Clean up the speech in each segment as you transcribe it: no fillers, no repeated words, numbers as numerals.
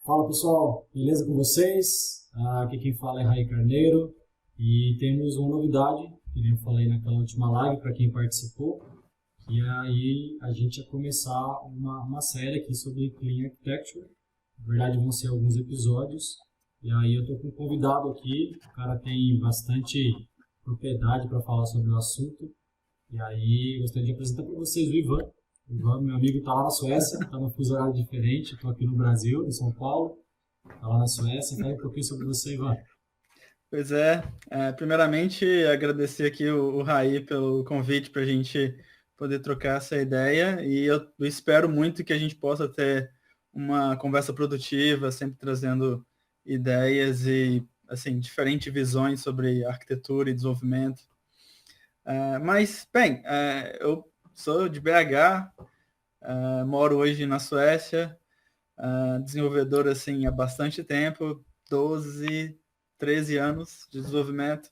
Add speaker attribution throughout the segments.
Speaker 1: Fala pessoal, beleza com vocês? Aqui quem fala é Raí Carneiro e temos uma novidade, que nem eu falei naquela última live para quem participou, e aí a gente ia começar uma série aqui sobre Clean Architecture. Na verdade vão ser alguns episódios, e aí eu estou com um convidado aqui, o cara tem bastante propriedade para falar sobre o assunto, e aí gostaria de apresentar para vocês o Ivan. O Ivan, meu amigo, está lá na Suécia, está no fuso horário diferente, estou aqui no Brasil, em São Paulo, está lá na Suécia. Fala um pouquinho sobre você, Ivan.
Speaker 2: Pois é, primeiramente agradecer aqui o Raí pelo convite para a gente poder trocar essa ideia e eu espero muito que a gente possa ter uma conversa produtiva, sempre trazendo ideias e assim diferentes visões sobre arquitetura e desenvolvimento. Mas, bem, eu sou de BH, moro hoje na Suécia, desenvolvedor assim há bastante tempo, 12, 13 anos de desenvolvimento.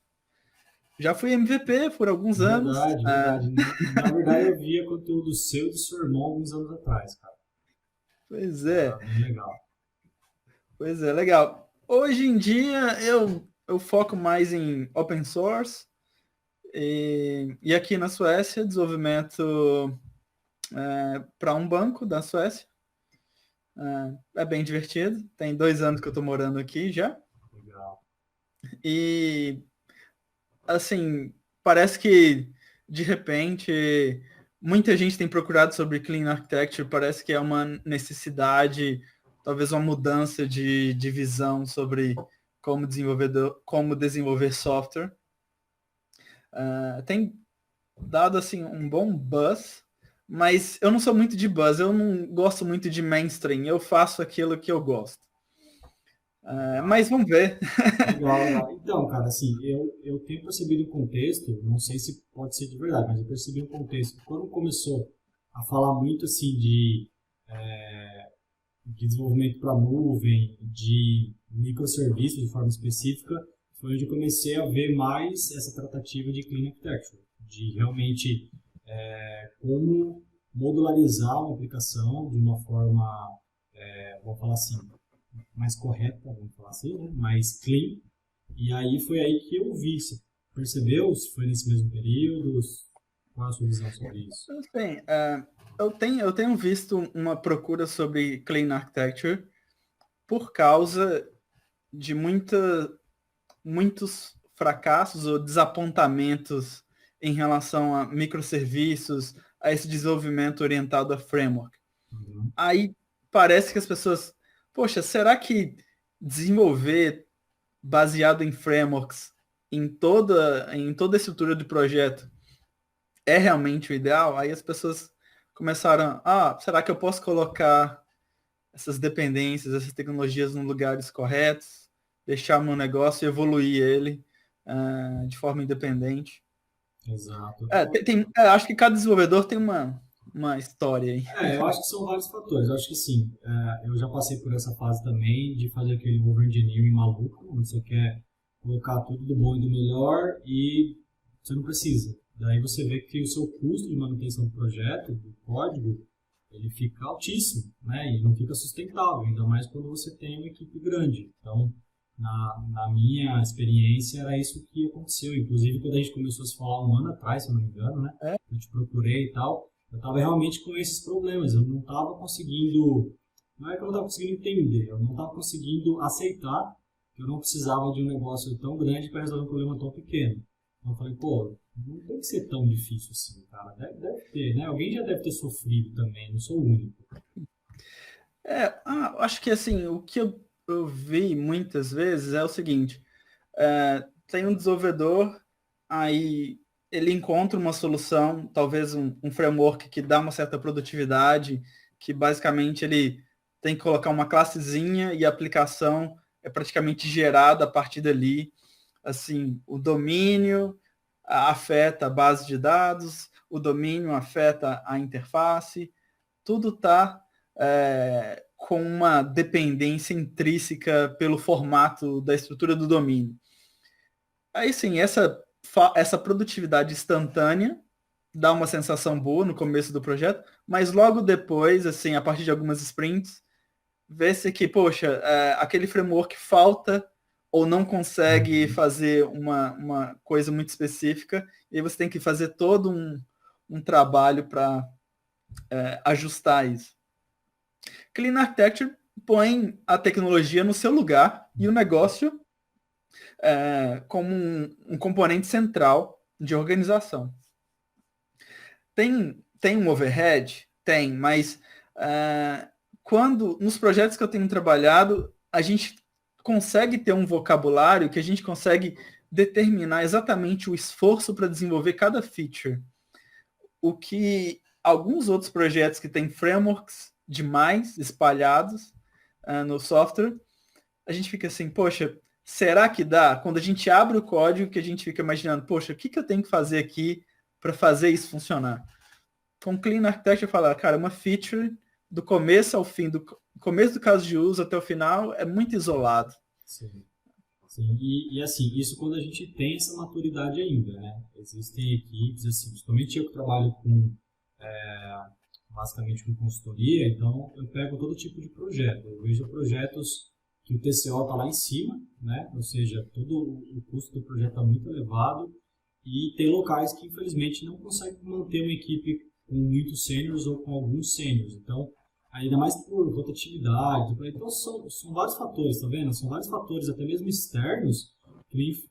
Speaker 2: Já fui MVP por alguns anos.
Speaker 1: Verdade, verdade. Na verdade, eu via conteúdo seu e do seu irmão alguns anos atrás, cara.
Speaker 2: Pois
Speaker 1: Era
Speaker 2: é,
Speaker 1: bem legal.
Speaker 2: pois é, legal. Hoje em dia eu foco mais em open source e aqui na Suécia, desenvolvimento para um banco da Suécia. É bem divertido. Tem 2 anos que eu estou morando aqui já.
Speaker 1: Legal.
Speaker 2: E assim, parece que de repente muita gente tem procurado sobre clean architecture, parece que é uma necessidade, talvez uma mudança de visão sobre como desenvolver software. Tem dado assim um bom buzz, mas eu não sou muito de buzz, eu não gosto muito de mainstream, eu faço aquilo que eu gosto.
Speaker 1: Legal.
Speaker 2: Mas vamos ver.
Speaker 1: Legal, legal. Então, cara, assim, eu tenho percebido um contexto, não sei se pode ser de verdade, mas eu percebi um contexto. Quando começou a falar muito, assim, de desenvolvimento para nuvem, de microserviços de forma específica, foi onde eu comecei a ver mais essa tratativa de Clean Architecture, de realmente como modularizar uma aplicação de uma forma, vamos falar assim, mais correta, vamos falar assim, né? Mais clean. E aí foi aí que eu vi. Você percebeu? Se foi nesse mesmo período? Qual a sua visão sobre isso?
Speaker 2: Bem, eu tenho visto uma procura sobre clean architecture por causa de muitos fracassos ou desapontamentos em relação a microserviços, a esse desenvolvimento orientado a framework.
Speaker 1: Uhum.
Speaker 2: Aí parece que as pessoas, poxa, será que desenvolver baseado em frameworks em toda a estrutura do projeto é realmente o ideal? Aí as pessoas começaram, será que eu posso colocar essas dependências, essas tecnologias nos lugares corretos, deixar meu negócio e evoluir ele de forma independente?
Speaker 1: Exato.
Speaker 2: Acho que cada desenvolvedor tem uma história aí.
Speaker 1: Eu acho que são vários fatores. Eu acho que sim. Eu já passei por essa fase também de fazer aquele over-engineering maluco, onde você quer colocar tudo do bom e do melhor e você não precisa. Daí você vê que o seu custo de manutenção do projeto, do código, ele fica altíssimo, né? E não fica sustentável, ainda mais quando você tem uma equipe grande. Então, na minha experiência, era isso que aconteceu. Inclusive, quando a gente começou a se falar um ano atrás, se eu não me engano, né?
Speaker 2: É,
Speaker 1: Eu te procurei e tal, eu estava realmente com esses problemas. Eu não estava conseguindo, não é que eu não estava conseguindo entender, eu não estava conseguindo aceitar que eu não precisava de um negócio tão grande para resolver um problema tão pequeno. Então eu falei, pô, não tem que ser tão difícil assim, cara. Deve ter, né? Alguém já deve ter sofrido também, não sou o único.
Speaker 2: acho que assim, o que eu vi muitas vezes é o seguinte: tem um desenvolvedor, aí ele encontra uma solução, talvez um framework que dá uma certa produtividade, que basicamente ele tem que colocar uma classezinha e a aplicação é praticamente gerada a partir dali. Assim, o domínio afeta a base de dados, o domínio afeta a interface, tudo está com uma dependência intrínseca pelo formato da estrutura do domínio. Aí sim, essa produtividade instantânea dá uma sensação boa no começo do projeto, mas logo depois, assim, a partir de algumas sprints, vê-se que, poxa, aquele framework falta ou não consegue fazer uma coisa muito específica, e aí você tem que fazer todo um trabalho para ajustar isso. Clean Architecture põe a tecnologia no seu lugar e o negócio como um componente central de organização. Tem um overhead? Tem, mas nos projetos que eu tenho trabalhado, a gente consegue ter um vocabulário que a gente consegue determinar exatamente o esforço para desenvolver cada feature. O que alguns outros projetos que têm frameworks demais espalhados no software, a gente fica assim, poxa, será que dá? Quando a gente abre o código, que a gente fica imaginando, poxa, o que eu tenho que fazer aqui para fazer isso funcionar? Com Clean Architecture, falar, cara, uma feature do começo ao fim, do começo do caso de uso até o final, é muito isolado.
Speaker 1: Sim. Sim. E assim, isso quando a gente tem essa maturidade ainda, né? Existem equipes, assim, principalmente eu que trabalho basicamente com consultoria, então eu pego todo tipo de projeto. Eu vejo projetos que o TCO está lá em cima, né? Ou seja, todo o custo do projeto está muito elevado, e tem locais que infelizmente não conseguem manter uma equipe com muitos sêniors ou com alguns sêniors. Então, ainda mais por rotatividade. Então, são vários fatores, tá vendo? São vários fatores, até mesmo externos,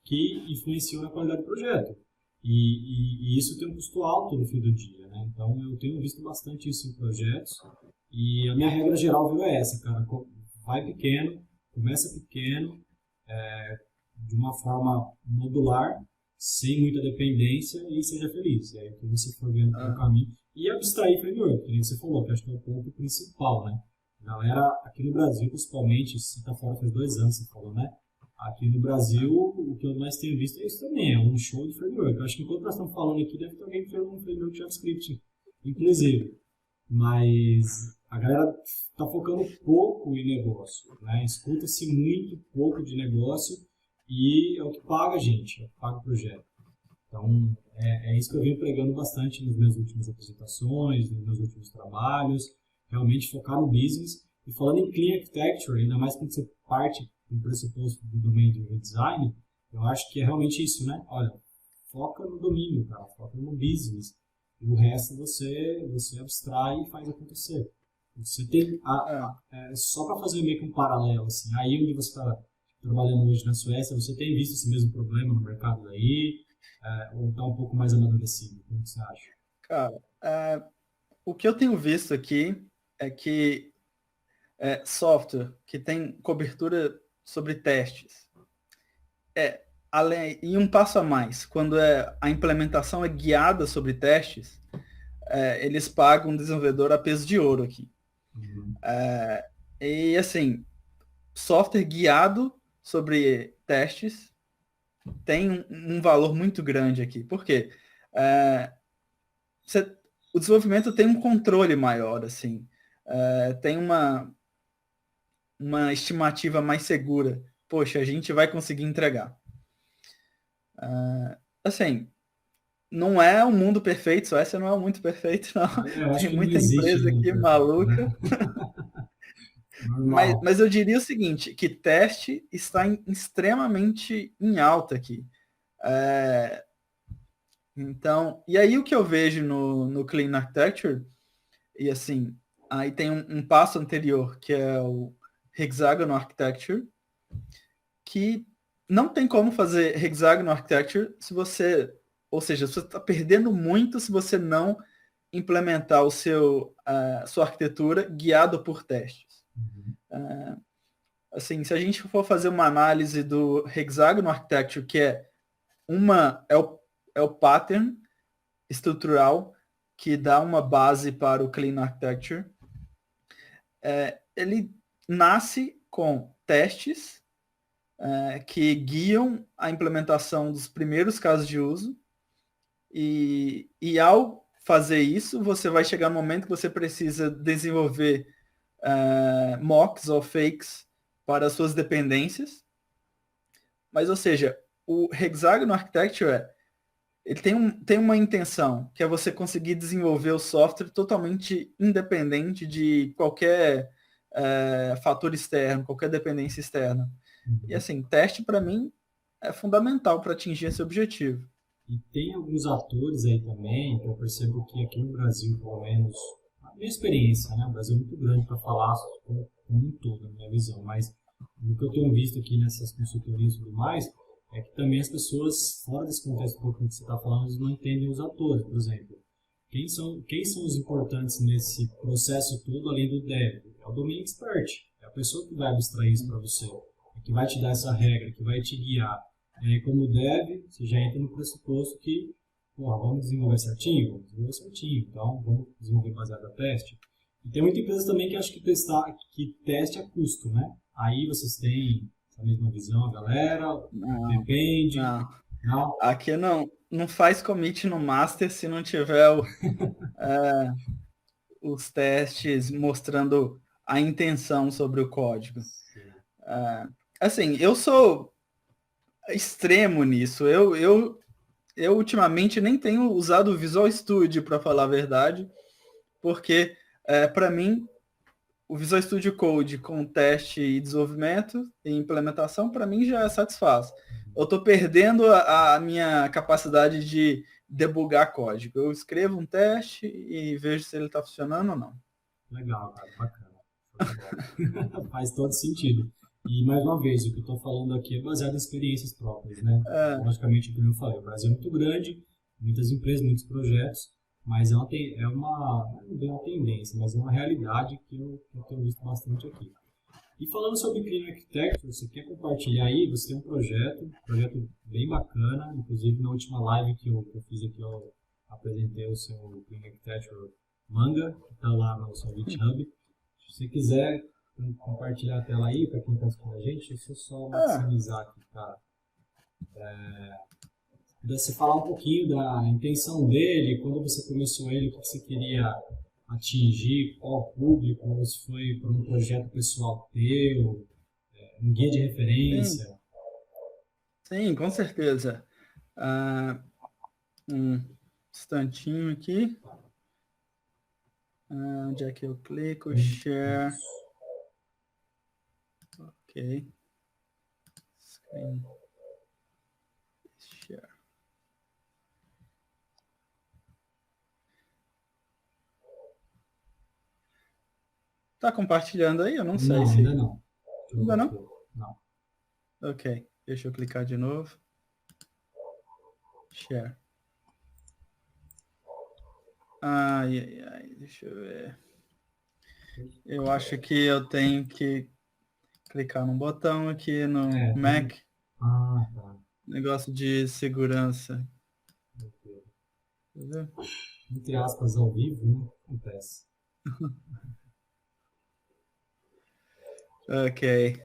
Speaker 1: que influenciam na qualidade do projeto. E isso tem um custo alto no fim do dia, né? Então, eu tenho visto bastante isso em projetos. E a minha regra geral, viu, é essa, cara. Vai pequeno, começa pequeno, de uma forma modular, sem muita dependência, e seja feliz. E aí, que você for vendo pelo caminho. E abstrair framework, que nem você falou, que acho que é o ponto principal, né? Galera, aqui no Brasil, principalmente, se está fora faz 2 anos, você falou, né? Aqui no Brasil, o que eu mais tenho visto é isso também, é um show de framework. Eu acho que enquanto nós estamos falando aqui, deve ter alguém que fez um framework de JavaScript, inclusive. Mas a galera está focando pouco em negócio, né? Escuta-se muito pouco de negócio, e é o que paga a gente, é o que paga o projeto. Então, é isso que eu venho pregando bastante nas minhas últimas apresentações, nos meus últimos trabalhos, realmente focar no business. E falando em Clean Architecture, ainda mais quando você parte do pressuposto do domínio de design, eu acho que é realmente isso, né? Olha, foca no domínio, cara, foca no business. E o resto você abstrai e faz acontecer. Você tem, só para fazer meio que um paralelo, assim, aí onde você está trabalhando hoje na Suécia, você tem visto esse mesmo problema no mercado daí? Ou está um pouco mais amadurecido? Como você acha?
Speaker 2: Cara, o que eu tenho visto aqui é que software que tem cobertura sobre testes, e um passo a mais, quando a implementação é guiada sobre testes, eles pagam um desenvolvedor a peso de ouro aqui.
Speaker 1: Uhum.
Speaker 2: E assim, software guiado sobre testes tem um valor muito grande aqui. Por quê? O desenvolvimento tem um controle maior, assim. Tem uma estimativa mais segura. Poxa, a gente vai conseguir entregar. Assim, não é um mundo perfeito, Suécia não é um mundo perfeito, não.
Speaker 1: Eu acho
Speaker 2: Tem
Speaker 1: que não
Speaker 2: muita
Speaker 1: existe
Speaker 2: empresa
Speaker 1: mundo
Speaker 2: aqui
Speaker 1: perfeito,
Speaker 2: maluca.
Speaker 1: né? Normal.
Speaker 2: Mas eu diria o seguinte, que teste está extremamente em alta aqui. Então, e aí o que eu vejo no Clean Architecture, e assim, aí tem um passo anterior, que é o Hexagonal Architecture, que não tem como fazer Hexagonal Architecture ou seja, você está perdendo muito se você não implementar sua arquitetura guiado por testes.
Speaker 1: Uhum.
Speaker 2: Assim, se a gente for fazer uma análise do Hexagonal Architecture, que é o pattern estrutural que dá uma base para o Clean Architecture, ele nasce com testes que guiam a implementação dos primeiros casos de uso, e ao fazer isso, você vai chegar no momento que você precisa desenvolver mocks ou fakes para as suas dependências. Mas, ou seja, o Hexagonal Architecture ele tem uma intenção, que é você conseguir desenvolver o software totalmente independente de qualquer fator externo, qualquer dependência externa. E
Speaker 1: Uhum.
Speaker 2: assim, teste para mim é fundamental para atingir esse objetivo.
Speaker 1: E tem alguns atores aí também, que eu percebo que aqui no Brasil, pelo menos, a minha experiência, né? O Brasil é muito grande para falar como um todo, na minha visão, mas o que eu tenho visto aqui nessas consultorias e tudo mais, é que também as pessoas, fora desse contexto um pouco que você está falando, eles não entendem os atores, por exemplo. Quem são os importantes nesse processo todo, além do dev? É o domain expert, é a pessoa que vai abstrair isso para você, é que vai te dar essa regra, que vai te guiar. E aí, como dev, você já entra no pressuposto que, porra, vamos desenvolver certinho? Vamos desenvolver certinho, então vamos desenvolver baseado a teste. E tem muita empresa também que acha que teste é custo, né? Aí vocês têm essa mesma visão, a galera,
Speaker 2: Não,
Speaker 1: depende,
Speaker 2: não.
Speaker 1: não?
Speaker 2: Aqui não faz commit no master se não tiver os testes mostrando a intenção sobre o código. Assim, eu sou extremo nisso. Eu ultimamente nem tenho usado o Visual Studio, para falar a verdade, porque para mim o Visual Studio Code com teste e desenvolvimento e implementação, para mim já satisfaz. Eu estou perdendo a minha capacidade de debugar código. Eu escrevo um teste e vejo se ele está funcionando ou não.
Speaker 1: Legal, cara, bacana. Faz todo sentido. E, mais uma vez, o que eu estou falando aqui é baseado em experiências próprias, né? Logicamente, como eu falei, o Brasil é muito grande, muitas empresas, muitos projetos, mas não é uma tendência, mas é uma realidade que eu tenho visto bastante aqui. E falando sobre Clean Architecture, você quer compartilhar aí? Você tem um projeto bem bacana, inclusive na última live que eu fiz aqui, eu apresentei o seu Clean Architecture Manga, que está lá no seu GitHub. Se você quiser compartilhar a tela aí para quem está assistindo a gente, deixa eu só maximizar aqui, cara. Você falar um pouquinho da intenção dele, quando você começou ele, o que você queria atingir, qual público, ou se foi para um projeto pessoal teu, um guia de referência.
Speaker 2: Sim, com certeza. Um instantinho aqui. Onde é que eu clico? Share. Ok. Screen. Share. Tá compartilhando aí? Eu não sei
Speaker 1: Não,
Speaker 2: se...
Speaker 1: ainda não.
Speaker 2: Ainda não?
Speaker 1: Não.
Speaker 2: Ok. Deixa eu clicar de novo. Share. Ai. Deixa eu ver. Eu acho que eu tenho que clicar num botão aqui no Mac.
Speaker 1: Tá.
Speaker 2: Negócio de segurança.
Speaker 1: Entendeu? Entre aspas, ao vivo, né? Acontece.
Speaker 2: Ok.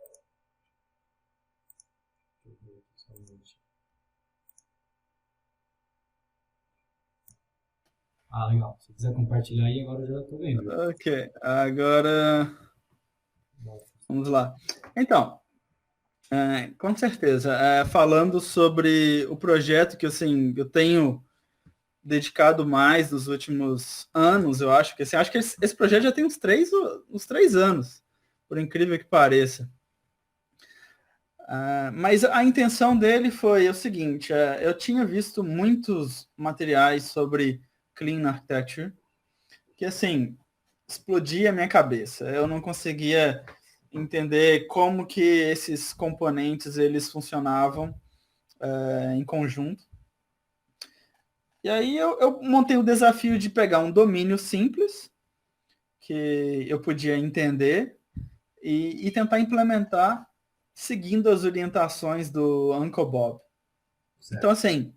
Speaker 1: Legal. Se quiser compartilhar aí, agora eu já estou vendo.
Speaker 2: Ok. Agora, vamos lá. Então, com certeza, falando sobre o projeto que assim, eu tenho dedicado mais nos últimos anos, eu acho que assim, acho que esse projeto já tem uns três anos, por incrível que pareça. Mas a intenção dele foi o seguinte, eu tinha visto muitos materiais sobre Clean Architecture, que assim, explodia a minha cabeça. Eu não conseguia entender como que esses componentes eles funcionavam em conjunto. E aí eu montei o desafio de pegar um domínio simples, que eu podia entender, e tentar implementar seguindo as orientações do Uncle Bob. Certo. Então, assim,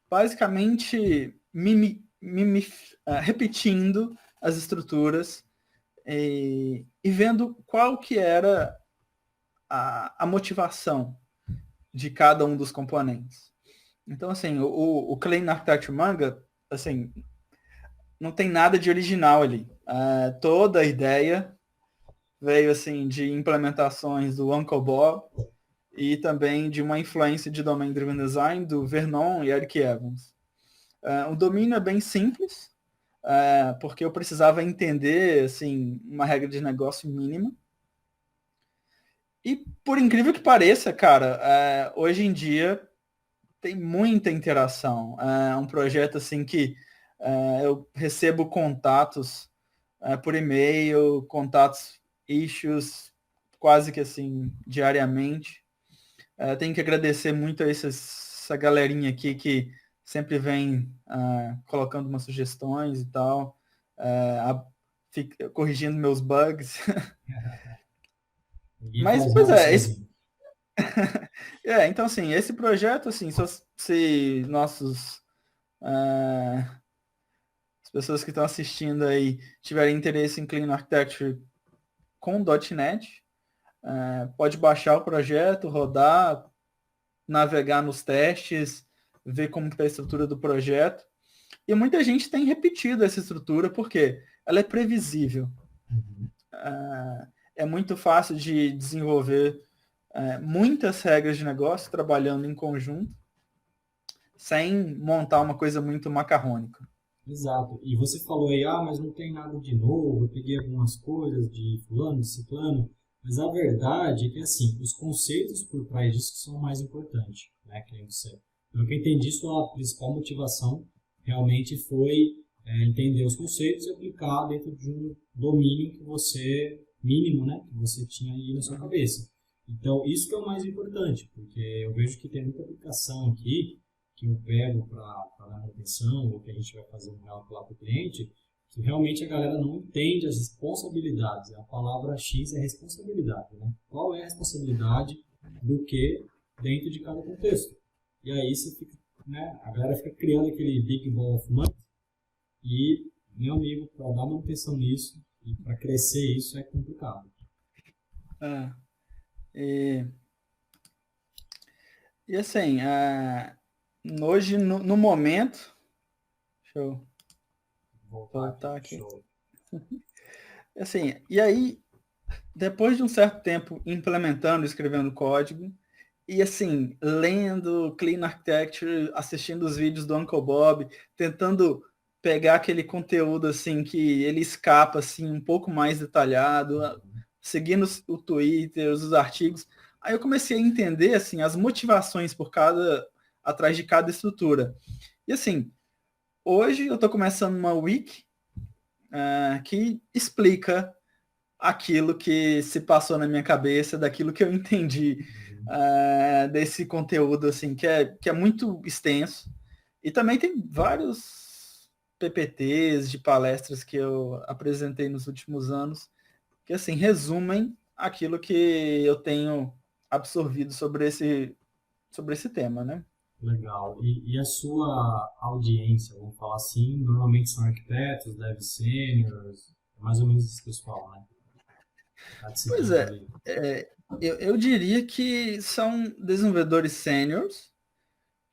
Speaker 2: basicamente repetindo as estruturas e vendo qual que era a motivação de cada um dos componentes. Então, assim, o Clean Architecture Manga, assim, não tem nada de original ali. Toda a ideia veio, assim, de implementações do Uncle Bob e também de uma influência de Domain Driven Design do Vernon e Eric Evans. O domínio é bem simples, porque eu precisava entender, assim, uma regra de negócio mínima. E por incrível que pareça, cara, hoje em dia tem muita interação. É um projeto assim que eu recebo contatos por e-mail, contatos, issues, quase que assim, diariamente. Tenho que agradecer muito a essa galerinha aqui que sempre vem colocando umas sugestões e tal, corrigindo meus bugs.
Speaker 1: Ninguém
Speaker 2: Mas,
Speaker 1: faz
Speaker 2: pois
Speaker 1: nada
Speaker 2: é,
Speaker 1: sozinho.
Speaker 2: então assim, esse projeto, assim, se nossos as pessoas que estão assistindo aí tiverem interesse em Clean Architecture com .NET, pode baixar o projeto, rodar, navegar nos testes, ver como está a estrutura do projeto. E muita gente tem repetido essa estrutura porque ela é previsível.
Speaker 1: Uhum.
Speaker 2: É muito fácil de desenvolver muitas regras de negócio trabalhando em conjunto, sem montar uma coisa muito macarrônica.
Speaker 1: Exato. E você falou aí, mas não tem nada de novo, eu peguei algumas coisas de fulano, de ciclano, mas a verdade é que, assim, os conceitos por trás disso são o mais importantes, né, que nem você. Então, o que eu entendi, sua principal motivação realmente foi entender os conceitos e aplicar dentro de um domínio que você, mínimo, né, que você tinha aí na sua cabeça. Então, isso que é o mais importante, porque eu vejo que tem muita aplicação aqui, que eu pego para manutenção, ou que a gente vai fazer um relato lá para o cliente, que realmente a galera não entende as responsabilidades. A palavra X é responsabilidade, né? Qual é a responsabilidade do que dentro de cada contexto? E aí você fica, né? A galera fica criando aquele big ball of money e, meu amigo, para dar manutenção nisso e para crescer isso é complicado.
Speaker 2: E, e assim, hoje, no momento, deixa eu voltar aqui.
Speaker 1: Show.
Speaker 2: Assim, e aí, depois de um certo tempo implementando, escrevendo código, e assim, lendo Clean Architecture, assistindo os vídeos do Uncle Bob, tentando pegar aquele conteúdo assim que ele escapa assim um pouco mais detalhado, seguindo o Twitter, os artigos. Aí eu comecei a entender assim as motivações atrás de cada estrutura. E assim, hoje eu estou começando uma wiki que explica aquilo que se passou na minha cabeça, daquilo que eu entendi desse conteúdo, assim, que é muito extenso. E também tem vários PPTs de palestras que eu apresentei nos últimos anos, que, assim, resumem aquilo que eu tenho absorvido sobre esse tema, né?
Speaker 1: Legal. E a sua audiência, vamos falar assim, normalmente são arquitetos, dev seniors, mais ou menos esse pessoal, né? Tá
Speaker 2: Pois
Speaker 1: seguindo
Speaker 2: é,
Speaker 1: ali.
Speaker 2: eu diria que são desenvolvedores sêniores,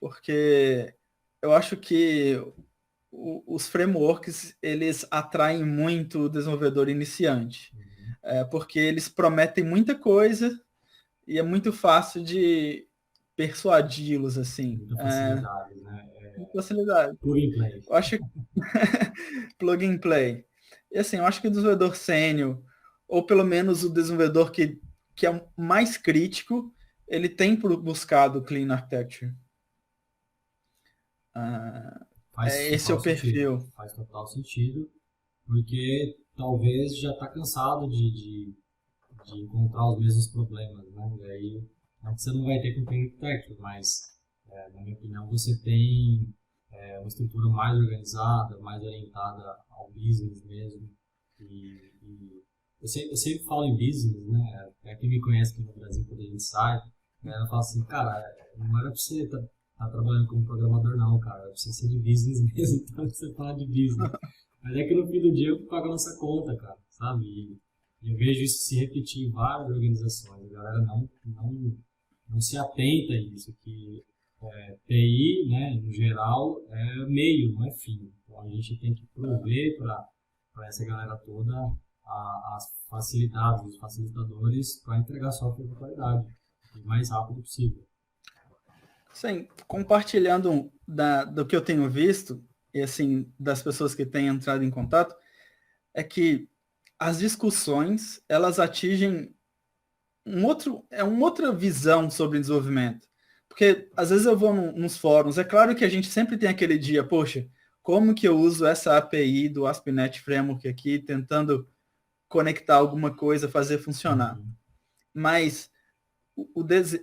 Speaker 2: porque eu acho que os frameworks eles atraem muito o desenvolvedor iniciante,
Speaker 1: Uhum.
Speaker 2: porque eles prometem muita coisa e é muito fácil de persuadi-los assim,
Speaker 1: Muita facilidade, né?
Speaker 2: com facilidade.
Speaker 1: Plug and play.
Speaker 2: Eu acho plug and play. E assim, eu acho que o desenvolvedor sênior, ou pelo menos o desenvolvedor que é mais crítico, ele tem buscado clean architecture.
Speaker 1: Faz
Speaker 2: Esse é
Speaker 1: total
Speaker 2: o
Speaker 1: sentido.
Speaker 2: perfil.
Speaker 1: Faz total sentido, porque talvez já está cansado de encontrar os mesmos problemas, né? E aí, não que você não vai ter com o Clean Architecture, mas, na minha opinião, você tem uma estrutura mais organizada, mais orientada ao business mesmo. E eu sempre falo em business, né? Até quem me conhece aqui no Brasil, quando a gente sai, ela fala assim, cara, não era pra você tá trabalhando como programador não, cara, era pra você ser de business mesmo, então você fala de business. Mas é que no fim do dia eu pago a nossa conta, cara, sabe? E eu vejo isso se repetir em várias organizações. A galera não se atenta a isso, que TI, né, no geral, é meio, não é fim. Então a gente tem que prover para essa galera toda as facilidades, os facilitadores para entregar software de qualidade o mais rápido possível.
Speaker 2: Sim, compartilhando do que eu tenho visto, e assim, das pessoas que têm entrado em contato, é que as discussões, elas atingem uma outra visão sobre desenvolvimento. Porque às vezes eu vou nos fóruns, é claro que a gente sempre tem aquele dia, poxa, como que eu uso essa API do ASP.NET Framework aqui, tentando conectar alguma coisa, fazer funcionar. Mas o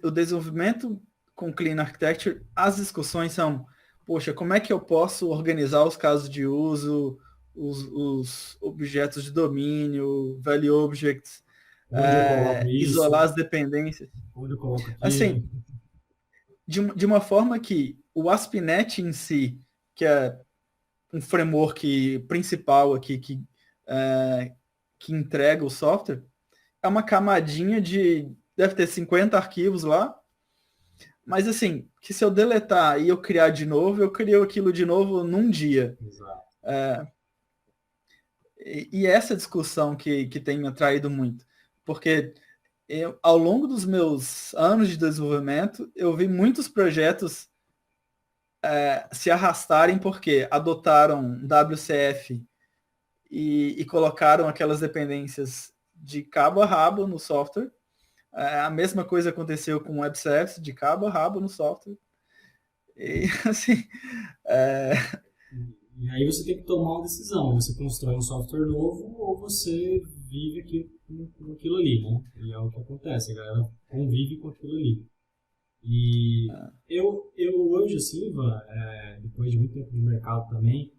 Speaker 2: desenvolvimento com Clean Architecture, as discussões são, poxa, como é que eu posso organizar os casos de uso, os objetos de domínio, value objects,
Speaker 1: Onde eu coloco
Speaker 2: isolar
Speaker 1: isso?
Speaker 2: as dependências.
Speaker 1: Onde eu coloco
Speaker 2: Assim,
Speaker 1: aquilo?
Speaker 2: de uma forma que o ASP.NET em si, que é um framework principal aqui que entrega o software, é uma camadinha deve ter 50 arquivos lá, mas assim, que se eu deletar e eu criar de novo, eu crio aquilo de novo num dia.
Speaker 1: Exato.
Speaker 2: E essa discussão que tem me atraído muito, porque ao longo dos meus anos de desenvolvimento, eu vi muitos projetos se arrastarem porque adotaram WCF e colocaram aquelas dependências de cabo a rabo no software. A mesma coisa aconteceu com o Web Service, de cabo a rabo no software. E assim.
Speaker 1: E aí você tem que tomar uma decisão. Você constrói um software novo ou você vive com aquilo ali, né? E é o que acontece, a galera convive com aquilo ali. E eu hoje, assim, Ivan, depois de muito tempo de mercado também,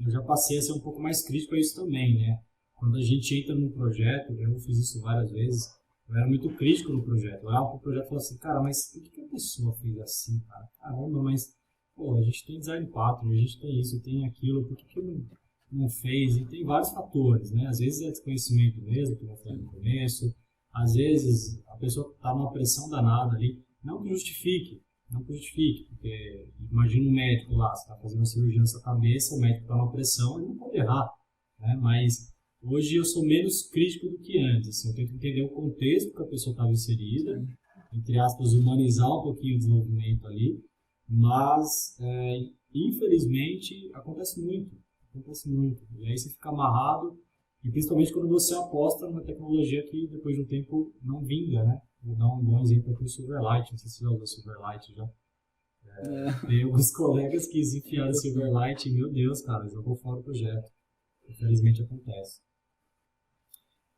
Speaker 1: eu já passei a ser um pouco mais crítico a isso também, né? Quando a gente entra num projeto, eu fiz isso várias vezes, eu era muito crítico no projeto. Eu olhava pro projeto e falava assim, cara, mas por que a pessoa fez assim, cara? Caramba, mas, pô, a gente tem design pattern, a gente tem isso, tem aquilo, por que não fez? E tem vários fatores, né? Às vezes é desconhecimento mesmo, como eu falei no começo, às vezes a pessoa está numa pressão danada ali, não que justifique, não que justifique, porque imagina um médico lá, você está fazendo uma cirurgia na sua cabeça, o médico está numa pressão, ele não pode errar, né? Mas hoje eu sou menos crítico do que antes, assim, eu tento entender o contexto que a pessoa estava inserida, entre aspas, humanizar um pouquinho o desenvolvimento ali, mas infelizmente acontece muito, e aí você fica amarrado, e principalmente quando você aposta numa tecnologia que depois de um tempo não vinga, né? Vou dar um bom exemplo aqui, o Silverlight, não sei se você já usou Silverlight já. Tem alguns colegas que enfiaram Silverlight e, meu Deus, cara, jogou fora o projeto. Infelizmente acontece.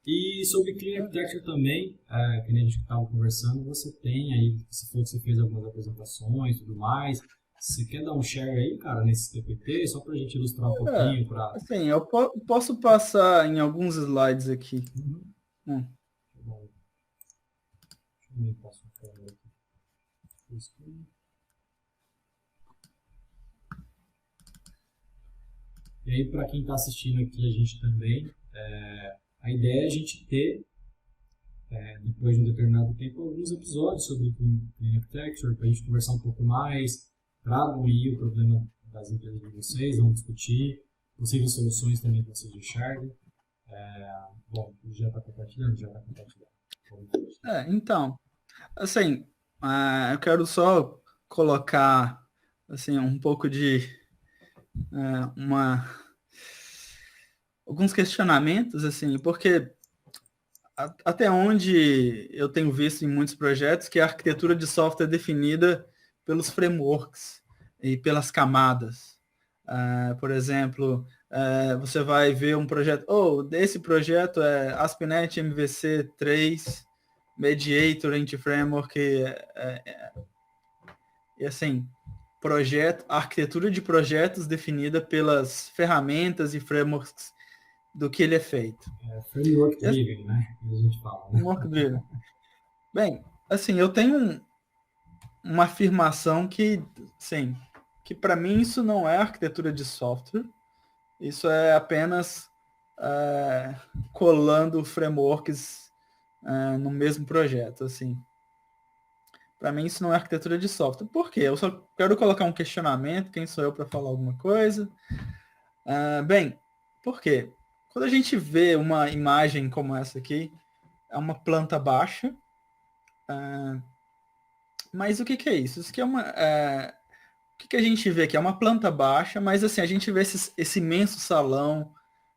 Speaker 1: E sobre Clean Architecture também, que nem a gente estava conversando, você tem aí, se for que você fez algumas apresentações e tudo mais, você quer dar um share aí, cara, nesse TPT, só para a gente ilustrar um pouquinho?
Speaker 2: Assim, eu posso passar em alguns slides aqui.
Speaker 1: Tá bom. Deixa eu ver, posso falar aqui. E aí, para quem está assistindo aqui a gente também, a ideia é a gente ter, depois de um determinado tempo, alguns episódios sobre Clean Architecture, para a gente conversar um pouco mais, tragam aí o problema das empresas de vocês, vamos discutir, possíveis soluções também que vocês enxerguem. Bom, já está compartilhando? Já está compartilhando.
Speaker 2: Então, assim, eu quero só colocar assim, um pouco de alguns questionamentos, assim, porque até onde eu tenho visto em muitos projetos que a arquitetura de software é definida pelos frameworks e pelas camadas. Por exemplo, você vai ver um projeto, esse projeto é ASP.NET MVC 3, Mediator, Anti-Framework, e assim, arquitetura de projetos definida pelas ferramentas e frameworks do que ele é feito.
Speaker 1: Framework driven, né? A gente fala. Né?
Speaker 2: Framework driven. Bem, assim, eu tenho uma afirmação que, sim, que para mim isso não é arquitetura de software, isso é apenas colando frameworks no mesmo projeto, assim. Para mim isso não é arquitetura de software. Por quê? Eu só quero colocar um questionamento, quem sou eu para falar alguma coisa? Bem, por quê? Quando a gente vê uma imagem como essa aqui, é uma planta baixa, mas o que é isso? Isso aqui é o que a gente vê aqui? É uma planta baixa, mas assim, a gente vê esse imenso salão,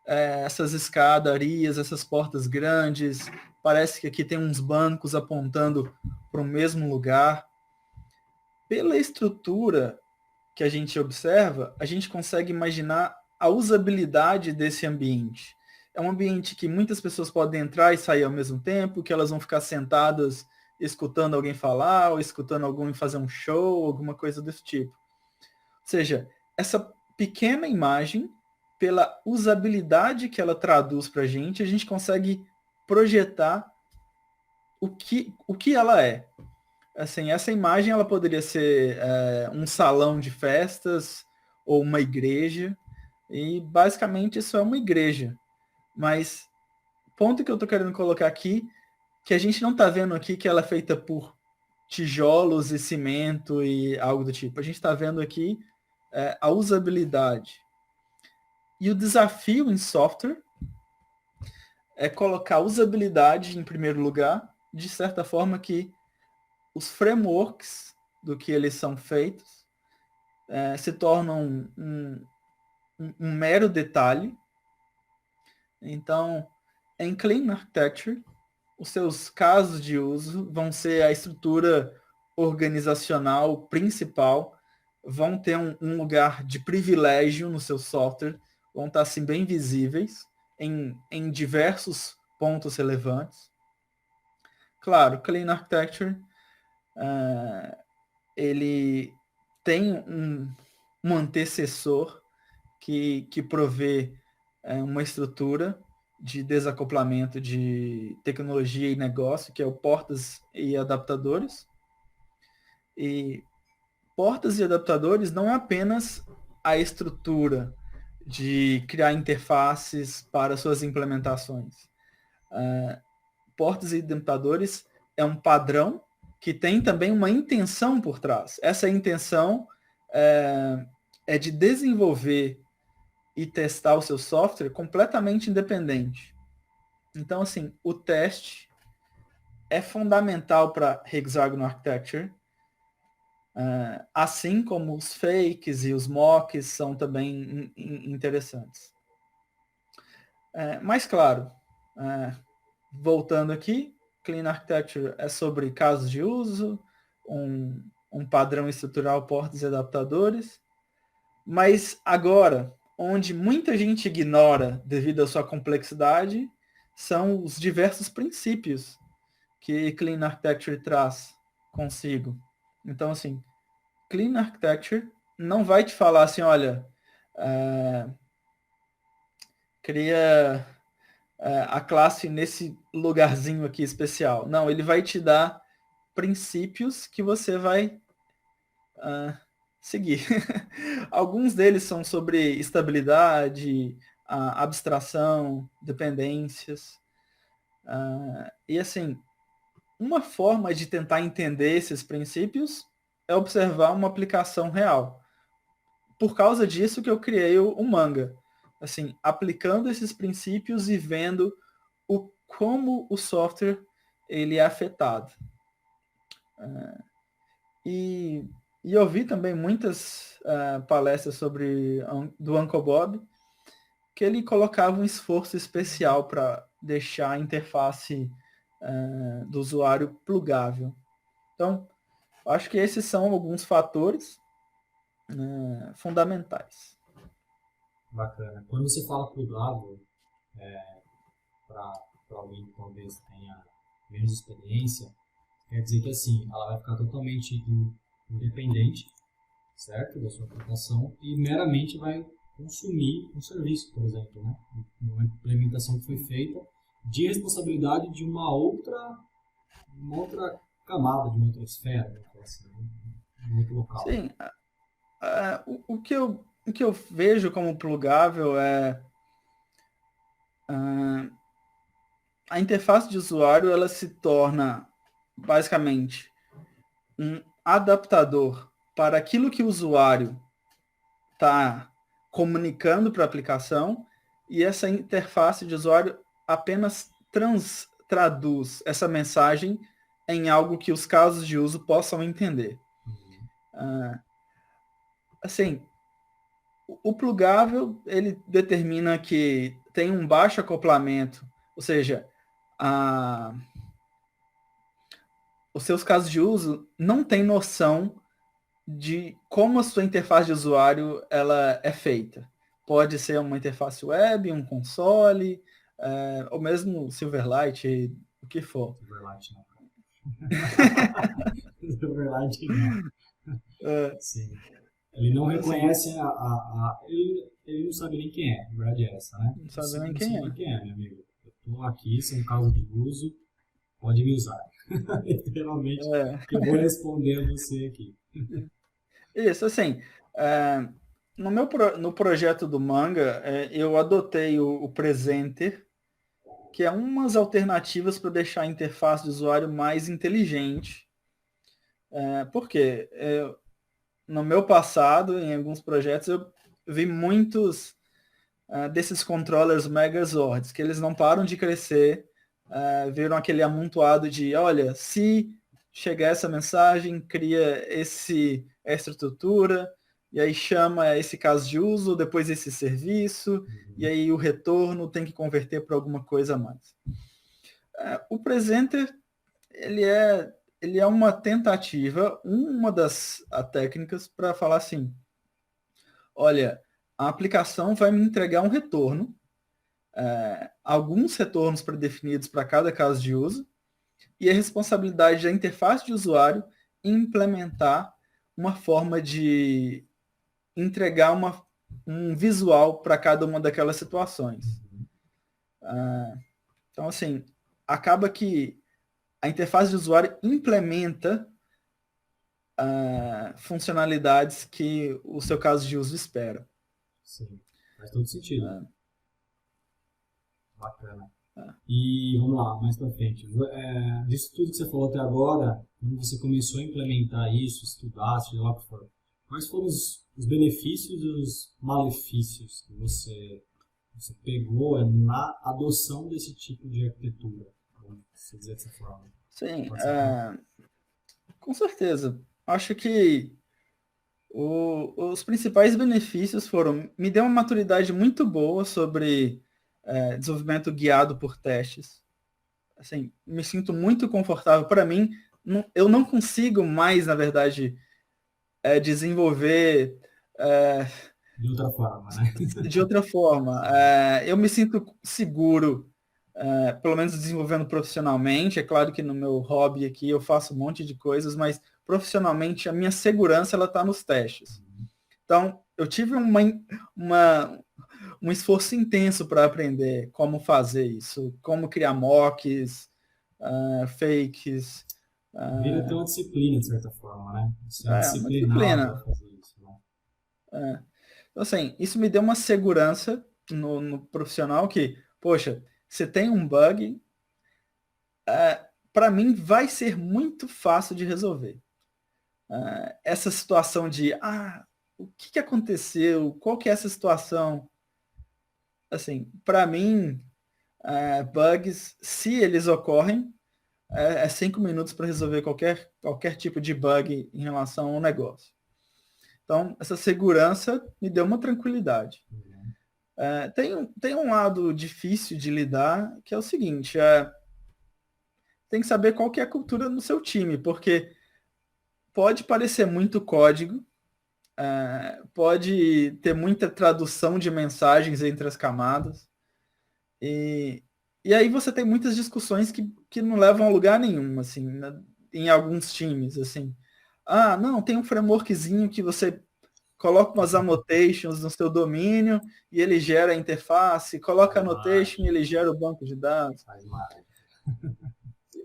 Speaker 2: essas escadarias, essas portas grandes, parece que aqui tem uns bancos apontando para o mesmo lugar. Pela estrutura que a gente observa, a gente consegue imaginar a usabilidade desse ambiente. É um ambiente que muitas pessoas podem entrar e sair ao mesmo tempo, que elas vão ficar sentadas escutando alguém falar, ou escutando alguém fazer um show, alguma coisa desse tipo. Ou seja, essa pequena imagem, pela usabilidade que ela traduz para a gente consegue projetar o que ela é. Assim, essa imagem ela poderia ser um salão de festas ou uma igreja, e basicamente isso é uma igreja. Mas o ponto que eu estou querendo colocar aqui, que a gente não está vendo aqui que ela é feita por tijolos e cimento e algo do tipo. A gente está vendo aqui a usabilidade. E o desafio em software é colocar usabilidade em primeiro lugar, de certa forma que os frameworks do que eles são feitos se tornam um mero detalhe. Então, em Clean Architecture, os seus casos de uso vão ser a estrutura organizacional principal, vão ter um lugar de privilégio no seu software, vão estar assim bem visíveis em diversos pontos relevantes. Claro, Clean Architecture ele tem um antecessor que provê uma estrutura de desacoplamento de tecnologia e negócio, que é o portas e adaptadores. E portas e adaptadores não é apenas a estrutura de criar interfaces para suas implementações. Portas e adaptadores é um padrão que tem também uma intenção por trás. Essa intenção é de desenvolver e testar o seu software completamente independente. Então, assim, o teste é fundamental para Hexagon Architecture, assim como os fakes e os mocks são também interessantes. Mas, claro, voltando aqui, Clean Architecture é sobre casos de uso, um padrão estrutural, portas e adaptadores. Mas agora, onde muita gente ignora devido à sua complexidade, são os diversos princípios que Clean Architecture traz consigo. Então, assim, Clean Architecture não vai te falar assim, olha, cria a classe nesse lugarzinho aqui especial. Não, ele vai te dar princípios que você vai seguir. Alguns deles são sobre estabilidade, abstração, dependências. E assim, uma forma de tentar entender esses princípios é observar uma aplicação real. Por causa disso que eu criei o Manga. Assim, aplicando esses princípios e vendo como o software ele é afetado. E eu vi também muitas palestras do Uncle Bob, que ele colocava um esforço especial para deixar a interface do usuário plugável. Então, acho que esses são alguns fatores fundamentais.
Speaker 1: Bacana. Quando você fala plugável, para alguém que talvez tenha menos experiência, quer dizer que assim, ela vai ficar totalmente independente, certo, da sua aplicação e meramente vai consumir um serviço, por exemplo, né? Uma implementação que foi feita de responsabilidade de uma outra camada, de uma outra esfera, assim, de um outro local.
Speaker 2: Sim, o que eu vejo como plugável é a interface de usuário, ela se torna basicamente um adaptador para aquilo que o usuário está comunicando para a aplicação, e essa interface de usuário apenas traduz essa mensagem em algo que os casos de uso possam entender. Assim, o plugável, ele determina que tem um baixo acoplamento, ou seja, os seus casos de uso não têm noção de como a sua interface de usuário ela é feita. Pode ser uma interface web, um console, ou mesmo Silverlight, o que for.
Speaker 1: Silverlight não. Silverlight não. Sim. Ele não reconhece ele não sabe nem quem é, a verdade é essa, né?
Speaker 2: Não sabe nem quem é.
Speaker 1: Quem é, meu amigo. Eu tô aqui, se é um caso de uso, pode me usar. Literalmente, eu vou responder a você aqui.
Speaker 2: Isso, assim, no projeto do Manga, eu adotei o Presenter, que é umas alternativas para deixar a interface de usuário mais inteligente. Por quê? No meu passado, em alguns projetos, eu vi muitos desses controllers Megazords, que eles não param de crescer, viram aquele amontoado de, olha, se chegar essa mensagem, cria essa estrutura, e aí chama esse caso de uso, depois esse serviço, e aí o retorno tem que converter para alguma coisa a mais. O Presenter, ele é uma tentativa, uma das técnicas para falar assim, olha, a aplicação vai me entregar um retorno, alguns retornos predefinidos para cada caso de uso, e a responsabilidade da interface de usuário em implementar uma forma de entregar um visual para cada uma daquelas situações. Então, assim, acaba que a interface de usuário implementa funcionalidades que o seu caso de uso espera.
Speaker 1: Sim, faz todo sentido. Bacana. E vamos lá, mais para frente. Disso tudo que você falou até agora, quando você começou a implementar isso, estudar, seja lá o que for, quais foram os benefícios e os malefícios que você pegou na adoção desse tipo de arquitetura? Vamos dizer dessa forma.
Speaker 2: Sim, com certeza. Acho que os principais benefícios foram, me deu uma maturidade muito boa sobre desenvolvimento guiado por testes. Assim, me sinto muito confortável. Para mim, eu não consigo mais, na verdade, desenvolver
Speaker 1: de outra forma, né?
Speaker 2: De outra forma. Eu me sinto seguro, pelo menos desenvolvendo profissionalmente. É claro que no meu hobby aqui eu faço um monte de coisas, mas profissionalmente a minha segurança ela está nos testes. Então, eu tive um esforço intenso para aprender como fazer isso, como criar mocks, fakes.
Speaker 1: Vira até uma disciplina, de certa forma, né? Você é
Speaker 2: disciplina.
Speaker 1: Para fazer isso, né?
Speaker 2: Então, assim, isso me deu uma segurança no profissional que, poxa, se tem um bug, para mim vai ser muito fácil de resolver. Essa situação de, o que aconteceu? Qual que é essa situação? Assim, para mim, bugs, se eles ocorrem, 5 minutos para resolver qualquer tipo de bug em relação ao negócio. Então, essa segurança me deu uma tranquilidade. Tem um lado difícil de lidar, que é o seguinte, tem que saber qual que é a cultura no seu time, porque pode parecer muito código, pode ter muita tradução de mensagens entre as camadas, e aí você tem muitas discussões que não levam a lugar nenhum, assim, em alguns times, assim. Não, tem um frameworkzinho que você coloca umas annotations no seu domínio e ele gera a interface, coloca a annotation e ele gera o banco de dados.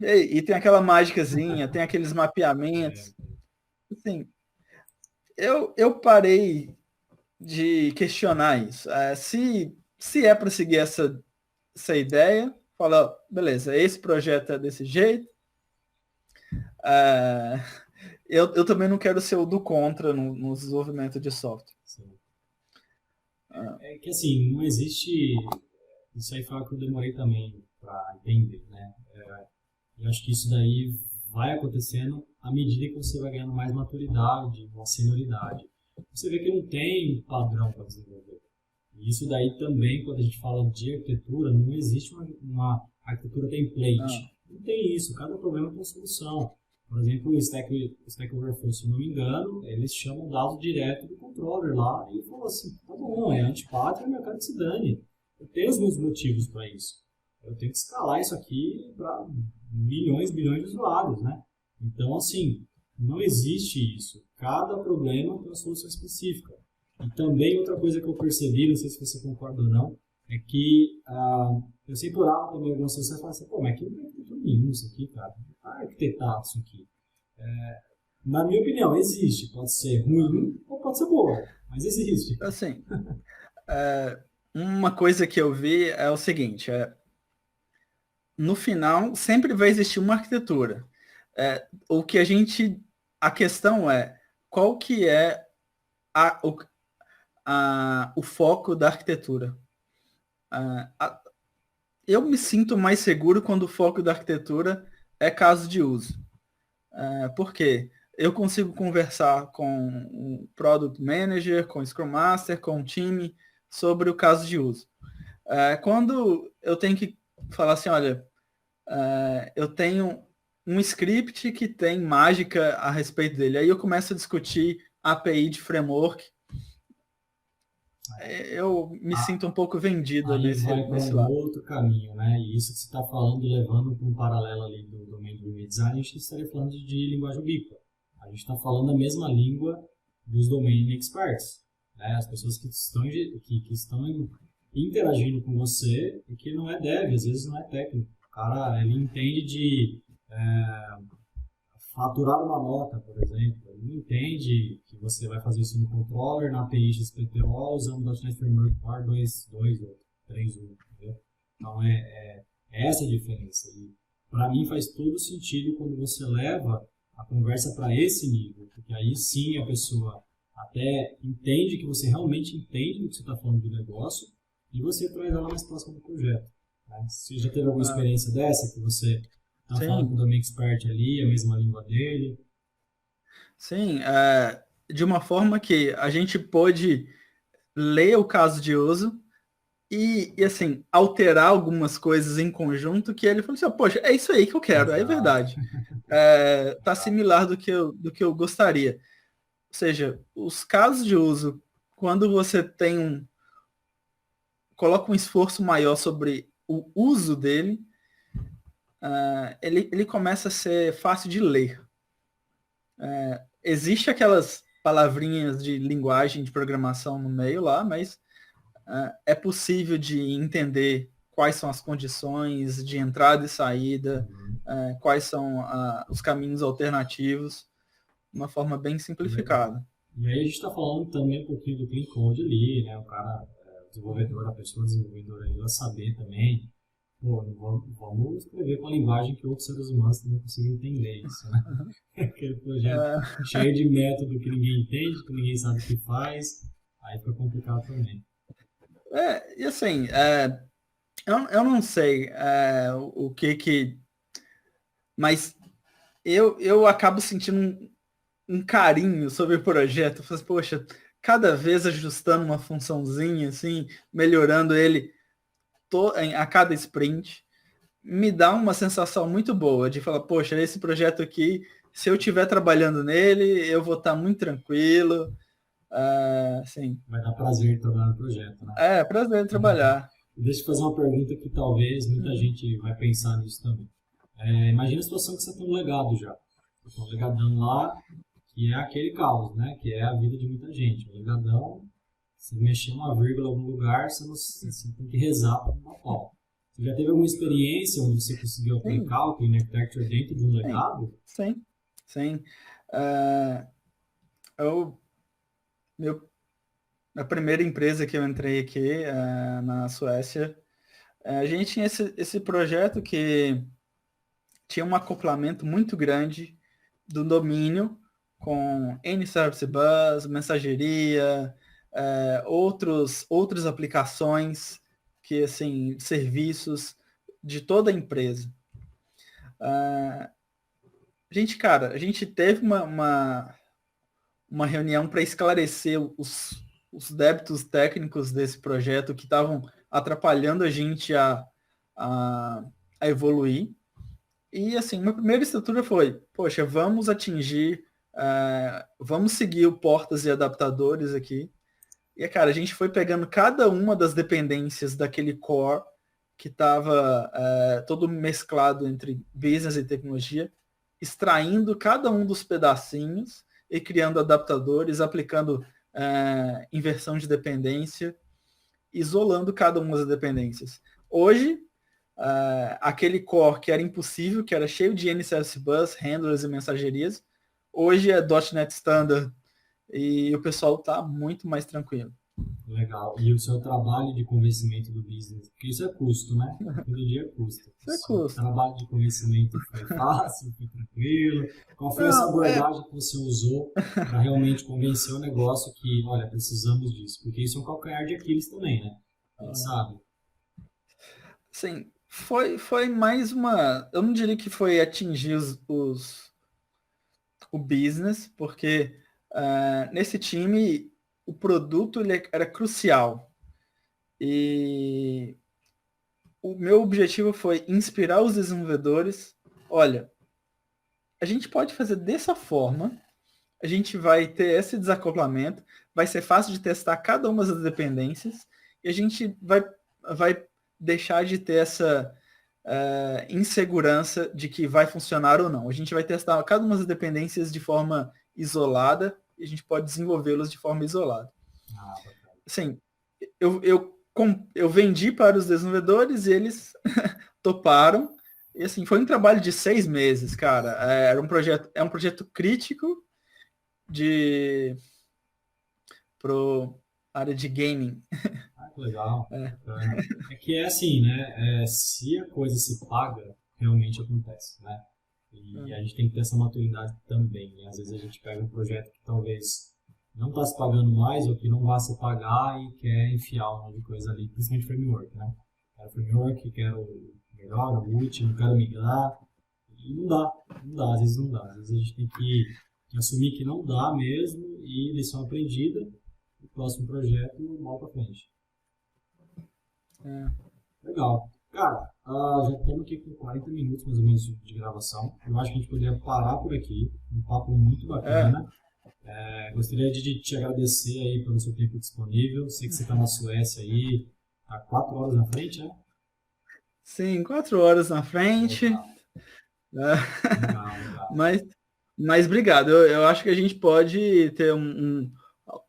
Speaker 2: E tem aquela mágicazinha, tem aqueles mapeamentos. Assim, eu parei de questionar isso. Se é para seguir essa ideia, fala, beleza, esse projeto é desse jeito. Eu também não quero ser o do contra no desenvolvimento de software.
Speaker 1: Sim. É que assim, não existe... Isso aí foi algo que eu demorei também para entender, né? Eu acho que isso daí vai acontecendo à medida que você vai ganhando mais maturidade, uma senioridade. Você vê que não tem padrão para desenvolver. E isso daí também, quando a gente fala de arquitetura, não existe uma arquitetura template. Não tem isso, cada problema tem uma solução. Por exemplo, o Stack Overflow, se eu não me engano, eles chamam dados direto do controller lá e falam assim, tá bom, é antipátria, eu quero que se dane. Eu tenho os meus motivos para isso. Eu tenho que escalar isso aqui para milhões de usuários, né? Então, assim, não existe isso. Cada problema tem uma solução específica. E também outra coisa que eu percebi, não sei se você concorda ou não, é que eu sempre orava também algumas pessoas e falava assim, pô, mas aqui não tem arquitetura nenhuma isso aqui, cara. Não tá arquitetado isso aqui. Na minha opinião, existe. Pode ser ruim ou pode ser boa, mas existe.
Speaker 2: Assim, uma coisa que eu vi é o seguinte, no final sempre vai existir uma arquitetura. A questão é qual que é o foco da arquitetura. Eu me sinto mais seguro quando o foco da arquitetura é caso de uso. Por quê? Eu consigo conversar com o Product Manager, com o Scrum Master, com o time sobre o caso de uso. Quando eu tenho que falar assim, olha, eu tenho um script que tem mágica a respeito dele, aí eu começo a discutir API de framework, eu me sinto um pouco vendido
Speaker 1: aí
Speaker 2: nesse lado.
Speaker 1: Outro caminho, né? E isso que você está falando, levando para um paralelo ali do domain do design, a gente estaria falando de linguagem ubíqua. A gente está falando a mesma língua dos domain experts, né? As pessoas que estão interagindo com você e que não é dev, às vezes não é técnico. O cara, ele entende de faturar uma nota, por exemplo. Ele não entende que você vai fazer isso no controller, na API XPTO, usando o .NET Framework Core 2.2 ou 3.1, entendeu? Então, é essa a diferença. E, para mim, faz todo sentido quando você leva a conversa para esse nível, porque aí sim a pessoa até entende que você realmente entende do que você está falando do negócio e você traz ela mais próxima do projeto. Né? Você já teve alguma experiência dessa, que você está falando com o domain expert ali, a mesma língua dele?
Speaker 2: Sim, de uma forma que a gente pode ler o caso de uso e assim, alterar algumas coisas em conjunto que ele falou assim, poxa, é isso aí que eu quero, é verdade. Tá similar do que eu gostaria. Ou seja, os casos de uso, quando você coloca um esforço maior sobre o uso dele, ele começa a ser fácil de ler. Existe aquelas palavrinhas de linguagem de programação no meio lá, mas é possível de entender quais são as condições de entrada e saída, quais são os caminhos alternativos, de uma forma bem simplificada.
Speaker 1: E aí a gente está falando também um pouquinho do clean code ali, né? O cara, o desenvolvedor, a pessoa desenvolvedora, ele vai saber também, pô, vamos escrever com a linguagem que outros seres humanos também conseguem entender isso, né? Aquele projeto cheio de método que ninguém entende, que ninguém sabe o que faz, aí fica complicado também.
Speaker 2: E assim, eu não sei o que... Mas eu acabo sentindo um carinho sobre o projeto. Eu falo assim, poxa, cada vez ajustando uma funçãozinha, assim, melhorando ele a cada sprint, me dá uma sensação muito boa de falar, poxa, esse projeto aqui, se eu estiver trabalhando nele, eu vou estar muito tranquilo. Assim,
Speaker 1: vai dar prazer trabalhar no projeto, né?
Speaker 2: Prazer trabalhar.
Speaker 1: Deixa eu fazer uma pergunta que talvez muita gente vai pensar nisso também. Imagina a situação que você tem um legado já. Você tem um legadão lá, que é aquele caos, né? Que é a vida de muita gente. O legadão, se mexer uma vírgula em algum lugar, você tem que rezar para uma pau. Você já teve alguma experiência onde você conseguiu aplicar o Clean Architecture dentro de um legado?
Speaker 2: Sim. A primeira empresa que eu entrei aqui na Suécia, a gente tinha esse projeto que tinha um acoplamento muito grande do domínio com N-Service Bus, mensageria, outras aplicações que, assim, serviços de toda a empresa. A gente teve uma reunião para esclarecer os débitos técnicos desse projeto que estavam atrapalhando a gente a, a evoluir. E assim, minha primeira estrutura foi, poxa, vamos atingir, vamos seguir o portas e adaptadores aqui. E, cara, a gente foi pegando cada uma das dependências daquele core que estava todo mesclado entre business e tecnologia, extraindo cada um dos pedacinhos e criando adaptadores, aplicando inversão de dependência, isolando cada uma das dependências. Hoje, aquele core que era impossível, que era cheio de NCS Bus, handlers e mensagerias, hoje é .NET Standard e o pessoal está muito mais tranquilo.
Speaker 1: Legal. E o seu trabalho de convencimento do business, porque isso é custo, né? Todo dia é custo.
Speaker 2: Isso é custo.
Speaker 1: O trabalho de convencimento foi fácil, foi tranquilo? Qual foi essa abordagem que você usou para realmente convencer o negócio que, olha, precisamos disso? Porque isso é um calcanhar de Aquiles também, né? A gente sabe.
Speaker 2: Sim, foi mais uma... Eu não diria que foi atingir o business, porque nesse time o produto ele era crucial. E o meu objetivo foi inspirar os desenvolvedores. Olha, a gente pode fazer dessa forma, a gente vai ter esse desacoplamento, vai ser fácil de testar cada uma das dependências, e a gente vai deixar de ter essa insegurança de que vai funcionar ou não. A gente vai testar cada uma das dependências de forma isolada, e a gente pode desenvolvê-las de forma isolada. Assim, eu vendi para os desenvolvedores e eles toparam. E assim, foi um trabalho de 6 meses, cara. Era um projeto crítico pro área de gaming.
Speaker 1: Que legal. É que é assim, né? Se a coisa se paga, realmente acontece, né? E a gente tem que ter essa maturidade também, né? Às vezes a gente pega um projeto que talvez não está se pagando mais ou que não vai se pagar e quer enfiar um monte de coisa ali, principalmente framework, né? Quero framework, quero o melhor, o último, quero migrar. E não dá, às vezes não dá. Às vezes a gente tem que assumir que não dá mesmo e lição aprendida, o próximo projeto, mal para frente. Legal. Cara, já estamos aqui com 40 minutos mais ou menos de gravação. Eu acho que a gente poderia parar por aqui. Um papo muito bacana. Gostaria de te agradecer aí pelo seu tempo disponível. Sei que você está na Suécia aí, há 4 horas na frente, né?
Speaker 2: Sim, 4 horas na frente.
Speaker 1: Legal.
Speaker 2: Mas obrigado. Eu acho que a gente pode ter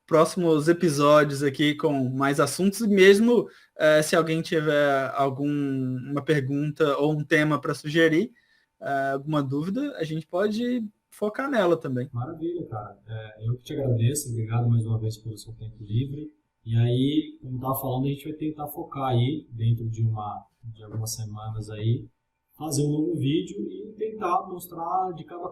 Speaker 2: próximos episódios aqui com mais assuntos, e mesmo se alguém tiver alguma pergunta ou um tema para sugerir, alguma dúvida, a gente pode focar nela também.
Speaker 1: Maravilha, cara. Eu que te agradeço, obrigado mais uma vez pelo seu tempo livre. E aí, como eu estava falando, a gente vai tentar focar aí, dentro de algumas semanas aí, fazer um novo vídeo e tentar mostrar de cabo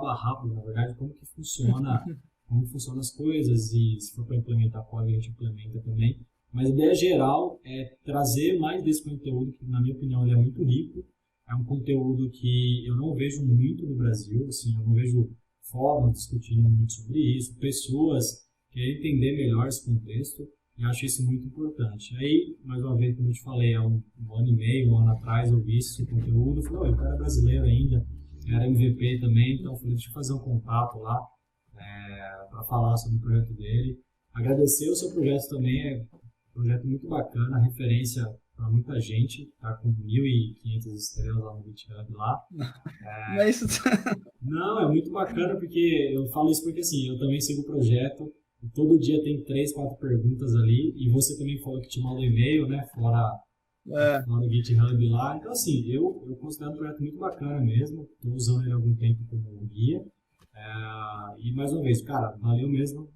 Speaker 1: a rabo, na verdade, como funcionam as coisas, e se for para implementar código, a gente implementa também. Mas a ideia geral é trazer mais desse conteúdo, que na minha opinião ele é muito rico. É um conteúdo que eu não vejo muito no Brasil, assim, eu não vejo fóruns discutindo muito sobre isso, pessoas querem entender melhor esse contexto, e acho isso muito importante. Aí, mais uma vez, como eu te falei, há um ano e meio, um ano atrás, eu vi esse conteúdo, falei, o cara é brasileiro ainda, era MVP também, então falei, deixa eu fazer um contato lá, para falar sobre o projeto dele. Agradecer o seu projeto também, é um projeto muito bacana, referência para muita gente, tá com 1.500 estrelas lá no GitHub lá. Não, é muito bacana, porque eu falo isso porque assim, eu também sigo o projeto, e todo dia tem 3, 4 perguntas ali, e você também falou que te manda um e-mail, né, fora o GitHub lá. Então assim, eu considero um projeto muito bacana mesmo, estou usando ele há algum tempo como guia. E mais uma vez, cara, valeu mesmo.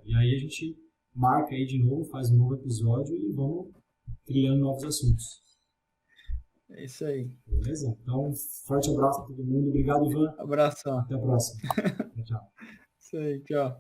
Speaker 1: E aí a gente marca aí de novo, faz um novo episódio e vamos criando novos assuntos.
Speaker 2: É isso aí.
Speaker 1: Beleza? Então, forte abraço para todo mundo. Obrigado, Ivan.
Speaker 2: Abração.
Speaker 1: Até a próxima. Tchau.
Speaker 2: Isso aí, tchau.